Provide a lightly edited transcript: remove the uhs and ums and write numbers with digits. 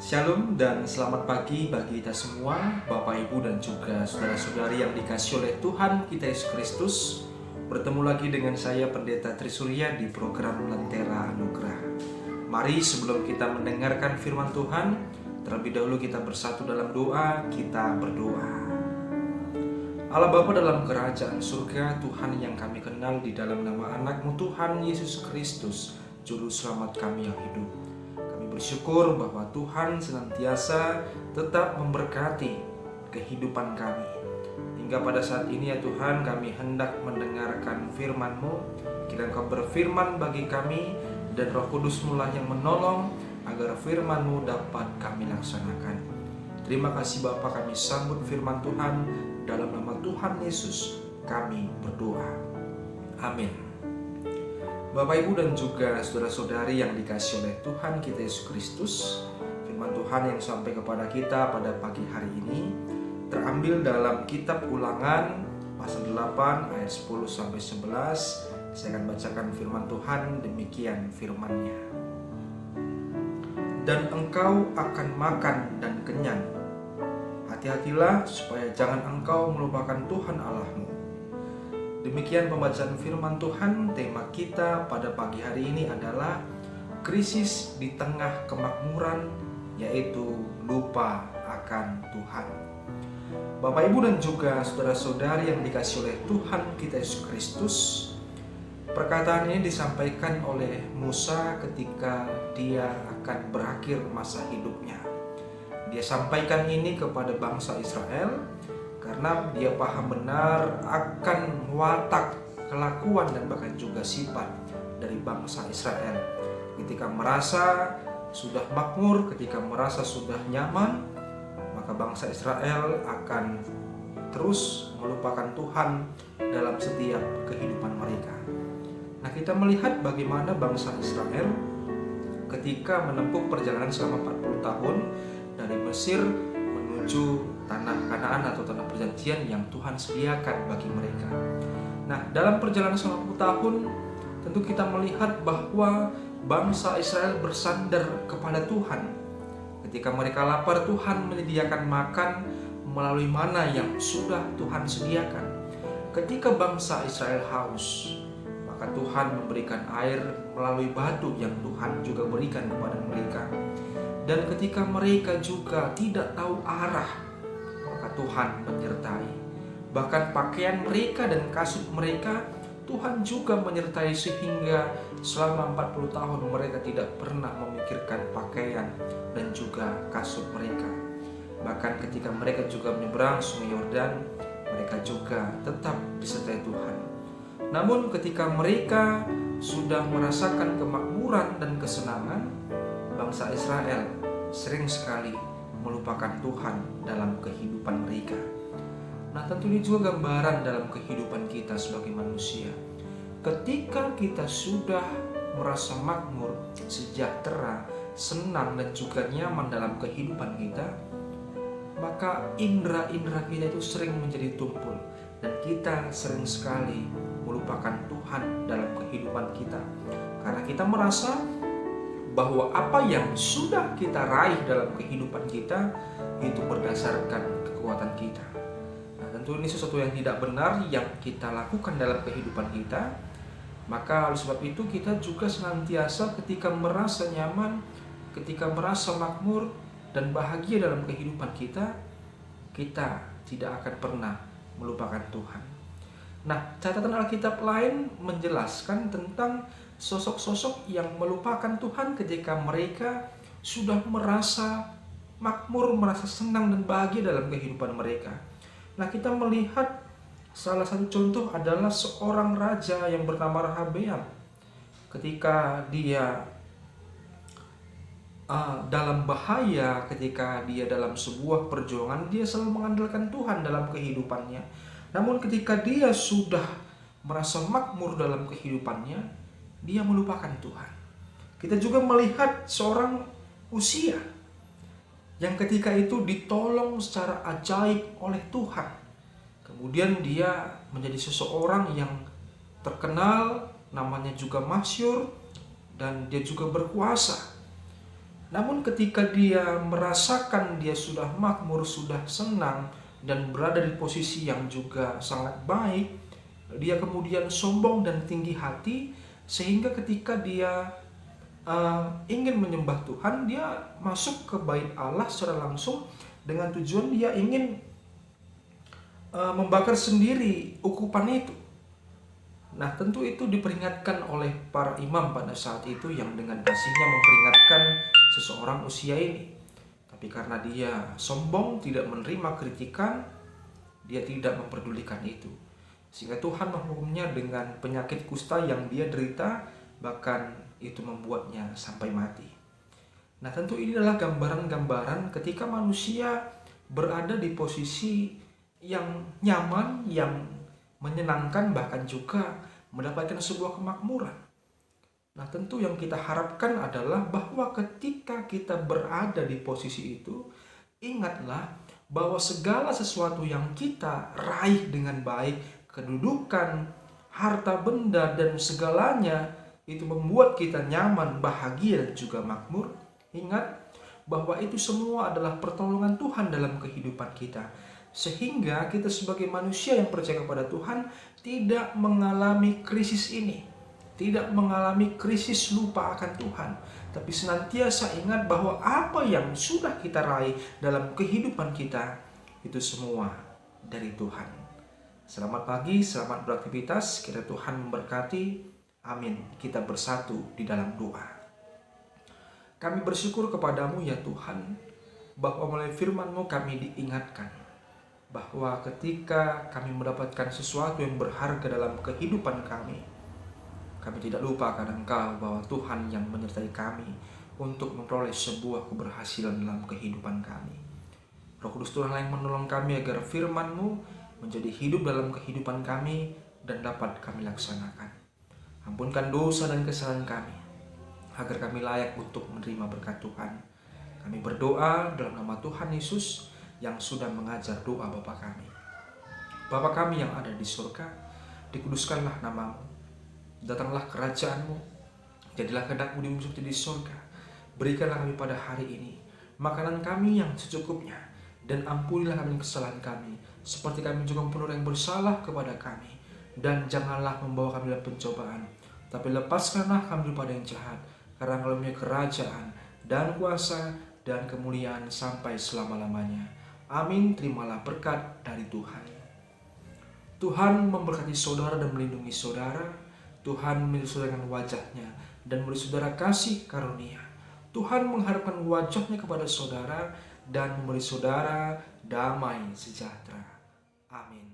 Shalom dan selamat pagi bagi kita semua, Bapak Ibu dan juga saudara-saudari yang dikasihi oleh Tuhan kita Yesus Kristus. Bertemu lagi dengan saya Pendeta Trisurya di program Lentera Anugerah. Mari sebelum kita mendengarkan firman Tuhan, terlebih dahulu kita bersatu dalam doa, kita berdoa. Allah Bapa dalam kerajaan surga, Tuhan yang kami kenal di dalam nama anak-Mu Tuhan Yesus Kristus, Juru Selamat kami yang hidup. Bersyukur bahwa Tuhan senantiasa tetap memberkati kehidupan kami. Hingga pada saat ini ya Tuhan, kami hendak mendengarkan firman-Mu. Kiranya Engkau berfirman bagi kami dan Roh Kudus-Mu lah yang menolong agar firman-Mu dapat kami laksanakan. Terima kasih Bapa, kami sambut firman Tuhan. Dalam nama Tuhan Yesus kami berdoa. Amin. Bapak Ibu dan juga saudara-saudari yang dikasihi oleh Tuhan kita Yesus Kristus, firman Tuhan yang sampai kepada kita pada pagi hari ini terambil dalam kitab Ulangan pasal 8 ayat 10 sampai 11. Saya akan bacakan firman Tuhan, demikian firman-Nya. Dan engkau akan makan dan kenyang. Hati-hatilah supaya jangan engkau melupakan Tuhan Allah-Mu. Demikian pembacaan firman Tuhan. Tema kita pada pagi hari ini adalah krisis di tengah kemakmuran, yaitu lupa akan Tuhan. Bapak Ibu dan juga saudara-saudari yang dikasihi oleh Tuhan kita Yesus Kristus, perkataan ini disampaikan oleh Musa ketika dia akan berakhir masa hidupnya. Dia sampaikan ini kepada bangsa Israel karena dia paham benar akan watak, kelakuan dan bahkan juga sifat dari bangsa Israel. Ketika merasa sudah makmur, ketika merasa sudah nyaman, maka bangsa Israel akan terus melupakan Tuhan dalam setiap kehidupan mereka. Nah, kita melihat bagaimana bangsa Israel ketika menempuh perjalanan selama 40 tahun dari Mesir menuju tanah Kanaan atau tanah perjanjian yang Tuhan sediakan bagi mereka. Nah, dalam perjalanan selama 40 tahun tentu kita melihat bahwa bangsa Israel bersandar kepada Tuhan. Ketika mereka lapar, Tuhan menyediakan makan melalui mana yang sudah Tuhan sediakan. Ketika bangsa Israel haus, maka Tuhan memberikan air melalui batu yang Tuhan juga berikan kepada mereka. Dan ketika mereka juga tidak tahu arah, maka Tuhan menyertai. Bahkan pakaian mereka dan kasut mereka, Tuhan juga menyertai sehingga selama 40 tahun mereka tidak pernah memikirkan pakaian dan juga kasut mereka. Bahkan ketika mereka juga menyeberang Sungai Yordan, mereka juga tetap disertai Tuhan. Namun ketika mereka sudah merasakan kemakmuran dan kesenangan, bangsa Israel sering sekali melupakan Tuhan dalam kehidupan mereka. Nah, tentu ini juga gambaran dalam kehidupan kita sebagai manusia. Ketika kita sudah merasa makmur, sejahtera, senang dan juga nyaman dalam kehidupan kita, maka indera-indera kita itu sering menjadi tumpul dan kita sering sekali melupakan Tuhan dalam kehidupan kita. Karena kita merasa bahwa apa yang sudah kita raih dalam kehidupan kita itu berdasarkan kekuatan kita. Nah, tentu ini sesuatu yang tidak benar yang kita lakukan dalam kehidupan kita. Maka oleh sebab itu kita juga senantiasa ketika merasa nyaman, ketika merasa makmur dan bahagia dalam kehidupan kita, kita tidak akan pernah melupakan Tuhan. Nah, catatan Alkitab lain menjelaskan tentang sosok-sosok yang melupakan Tuhan ketika mereka sudah merasa makmur, merasa senang dan bahagia dalam kehidupan mereka. Nah, kita melihat salah satu contoh adalah seorang raja yang bernama Rehabeam. Ketika dia dalam bahaya, ketika dia dalam sebuah perjuangan, dia selalu mengandalkan Tuhan dalam kehidupannya. Namun ketika dia sudah merasa makmur dalam kehidupannya, dia melupakan Tuhan. Kita juga melihat seorang Uzia yang ketika itu ditolong secara ajaib oleh Tuhan. Kemudian dia menjadi seseorang yang terkenal, namanya juga masyhur, dan dia juga berkuasa. Namun ketika dia merasakan dia sudah makmur, sudah senang, dan berada di posisi yang juga sangat baik, dia kemudian sombong dan tinggi hati, sehingga ketika dia ingin menyembah Tuhan, dia masuk ke bait Allah secara langsung dengan tujuan dia ingin membakar sendiri ukupan itu. Nah, tentu itu diperingatkan oleh para imam pada saat itu yang dengan kasihnya memperingatkan seseorang usia ini. Tapi karena dia sombong, tidak menerima kritikan, dia tidak memperdulikan itu. Sehingga Tuhan menghukumnya dengan penyakit kusta yang dia derita, bahkan itu membuatnya sampai mati. Nah, tentu ini adalah gambaran-gambaran ketika manusia berada di posisi yang nyaman, yang menyenangkan, bahkan juga mendapatkan sebuah kemakmuran. Nah, tentu yang kita harapkan adalah bahwa ketika kita berada di posisi itu, ingatlah bahwa segala sesuatu yang kita raih dengan baik, kedudukan, harta benda, dan segalanya itu membuat kita nyaman, bahagia, dan juga makmur. Ingat bahwa itu semua adalah pertolongan Tuhan dalam kehidupan kita. Sehingga kita sebagai manusia yang percaya kepada Tuhan tidak mengalami krisis ini, tidak mengalami krisis lupa akan Tuhan, tapi senantiasa ingat bahwa apa yang sudah kita raih dalam kehidupan kita itu semua dari Tuhan. Selamat pagi, selamat beraktivitas, kiranya Tuhan memberkati. Amin. Kita bersatu di dalam doa. Kami bersyukur kepadamu ya Tuhan, bahwa melalui firman-Mu kami diingatkan bahwa ketika kami mendapatkan sesuatu yang berharga dalam kehidupan kami tidak lupa akan Engkau, bahwa Tuhan yang menyertai kami untuk memperoleh sebuah keberhasilan dalam kehidupan kami. Roh Kudus Tuhan yang menolong kami agar firman-Mu menjadi hidup dalam kehidupan kami dan dapat kami laksanakan. Ampunkan dosa dan kesalahan kami, agar kami layak untuk menerima berkat Tuhan. Kami berdoa dalam nama Tuhan Yesus yang sudah mengajar doa Bapa kami. Bapa kami yang ada di surga, dikuduskanlah nama-Mu. Datanglah kerajaan-Mu, jadilah kehendak-Mu di bumi seperti di surga. Berikanlah kami pada hari ini makanan kami yang secukupnya, dan ampunilah kami kesalahan kami, seperti kami juga mengampuni orang yang bersalah kepada kami. Dan janganlah membawa kami dalam pencobaan, tapi lepaskanlah kami daripada yang jahat, karena Engkau punya kerajaan dan kuasa dan kemuliaan sampai selama-lamanya. Amin. Terimalah berkat dari Tuhan. Tuhan memberkati saudara dan melindungi saudara. Tuhan melindungi saudara dengan wajah-Nya dan memberi saudara kasih karunia. Tuhan mengharapkan wajah-Nya kepada saudara dan memberi saudara damai sejahtera. Amin.